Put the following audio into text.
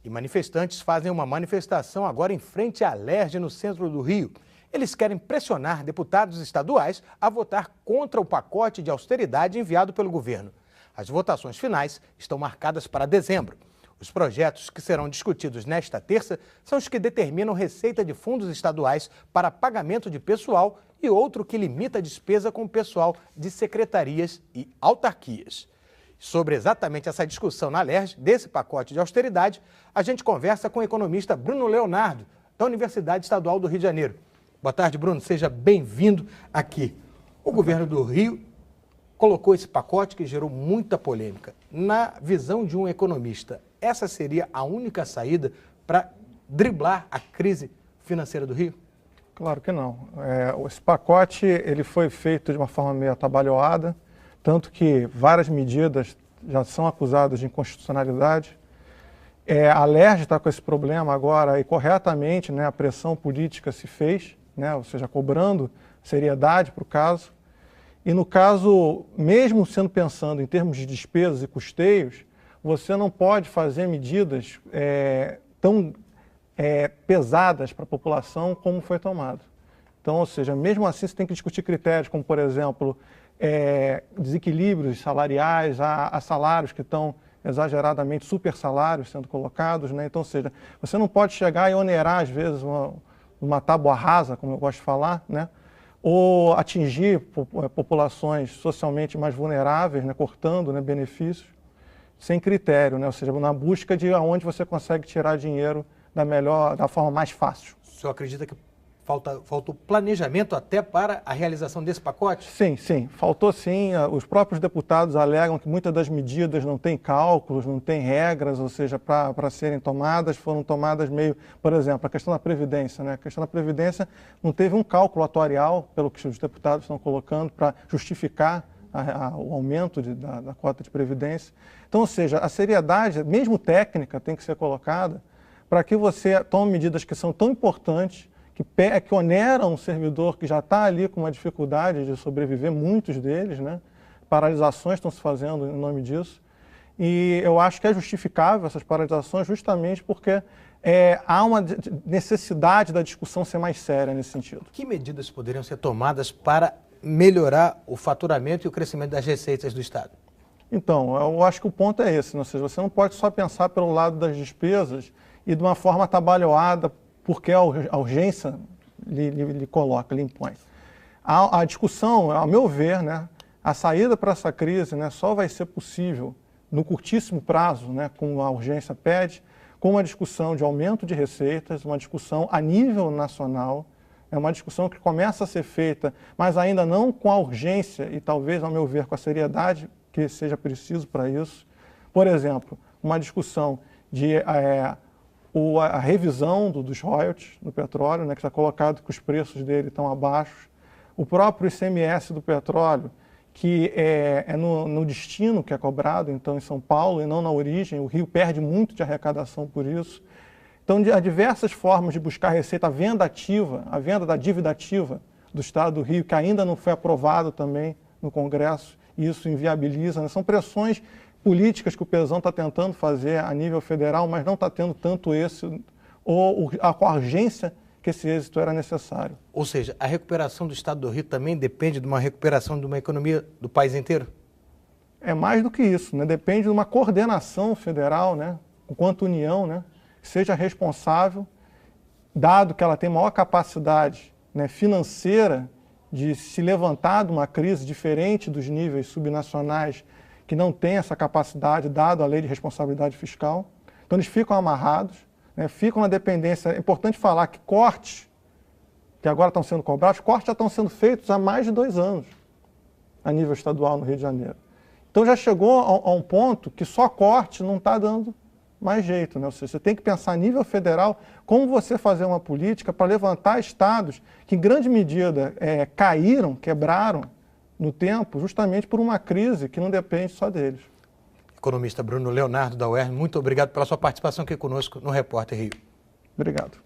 E manifestantes fazem uma manifestação agora em frente à Alerj, no centro do Rio. Eles querem pressionar deputados estaduais a votar contra o pacote de austeridade enviado pelo governo. As votações finais estão marcadas para dezembro. Os projetos que serão discutidos nesta terça são os que determinam receita de fundos estaduais para pagamento de pessoal e outro que limita a despesa com o pessoal de secretarias e autarquias. Sobre exatamente essa discussão na Alerj, desse pacote de austeridade, a gente conversa com o economista Bruno Leonardo, da Universidade Estadual do Rio de Janeiro. Boa tarde, Bruno. Seja bem-vindo aqui. O governo do Rio colocou esse pacote que gerou muita polêmica. Na visão de um economista, essa seria a única saída para driblar a crise financeira do Rio? Claro que não. Esse pacote ele foi feito de uma forma meio atabalhoada, tanto que várias medidas já são acusadas de inconstitucionalidade. A Alerj está com esse problema agora e corretamente, né, a pressão política se fez, né, ou seja, cobrando seriedade para o caso. E no caso, mesmo sendo pensando em termos de despesas e custeios, você não pode fazer medidas tão pesadas para a população como foi tomado. Então, ou seja, mesmo assim você tem que discutir critérios como, por exemplo, desequilíbrios salariais, há salários que estão exageradamente super salários sendo colocados, né? Então, ou seja, você não pode chegar e onerar, às vezes, uma tábua rasa, como eu gosto de falar, né? Ou atingir populações socialmente mais vulneráveis, né? Cortando, né, benefícios, sem critério, né? Ou seja, na busca de onde você consegue tirar dinheiro da forma mais fácil. O senhor acredita que faltou planejamento até para a realização desse pacote? Sim, faltou sim. Os próprios deputados alegam que muitas das medidas não têm cálculos, não têm regras, ou seja, para serem tomadas, foram tomadas meio, por exemplo, a questão da Previdência, né? A questão da Previdência não teve um cálculo atuarial, pelo que os deputados estão colocando, para justificar o aumento da cota de Previdência. Então, ou seja, a seriedade, mesmo técnica, tem que ser colocada para que você tome medidas que são tão importantes, que oneram um servidor que já está ali com uma dificuldade de sobreviver, muitos deles, né? Paralisações estão se fazendo em nome disso. E eu acho que é justificável essas paralisações justamente porque há uma necessidade da discussão ser mais séria nesse sentido. Que medidas poderiam ser tomadas para melhorar o faturamento e o crescimento das receitas do Estado? Então, eu acho que o ponto é esse, ou seja, você não pode só pensar pelo lado das despesas e de uma forma atabalhoada, porque a urgência lhe coloca, lhe impõe. A discussão, ao meu ver, né, a saída para essa crise, né, só vai ser possível no curtíssimo prazo, né, como a urgência pede, com uma discussão de aumento de receitas, uma discussão a nível nacional, é uma discussão que começa a ser feita, mas ainda não com a urgência e talvez, ao meu ver, com a seriedade que seja preciso para isso. Por exemplo, uma discussão de a revisão dos royalties do petróleo, né, que está colocado que os preços dele estão abaixo. O próprio ICMS do petróleo, que é no destino que é cobrado, então em São Paulo e não na origem. O Rio perde muito de arrecadação por isso. Então, há diversas formas de buscar receita. A venda ativa, a venda da dívida ativa do Estado do Rio, que ainda não foi aprovado também no Congresso, e isso inviabiliza, né? São pressões políticas que o Pezão está tentando fazer a nível federal, mas não está tendo tanto êxito, ou a urgência que esse êxito era necessário. Ou seja, a recuperação do Estado do Rio também depende de uma recuperação de uma economia do país inteiro? É mais do que isso, né? Depende de uma coordenação federal, né? Enquanto União, né? Que seja responsável, dado que ela tem maior capacidade, né, financeira de se levantar de uma crise diferente dos níveis subnacionais que não têm essa capacidade, dado a lei de responsabilidade fiscal. Então, eles ficam amarrados, né, ficam na dependência. É importante falar que cortes, que agora estão sendo cobrados, cortes já estão sendo feitos há mais de 2 anos, a nível estadual no Rio de Janeiro. Então, já chegou a um ponto que só corte não está dando mais jeito, né? Ou seja, você tem que pensar a nível federal como você fazer uma política para levantar estados que, em grande medida, quebraram no tempo, justamente por uma crise que não depende só deles. Economista Bruno Leonardo, da UERJ, muito obrigado pela sua participação aqui conosco no Repórter Rio. Obrigado.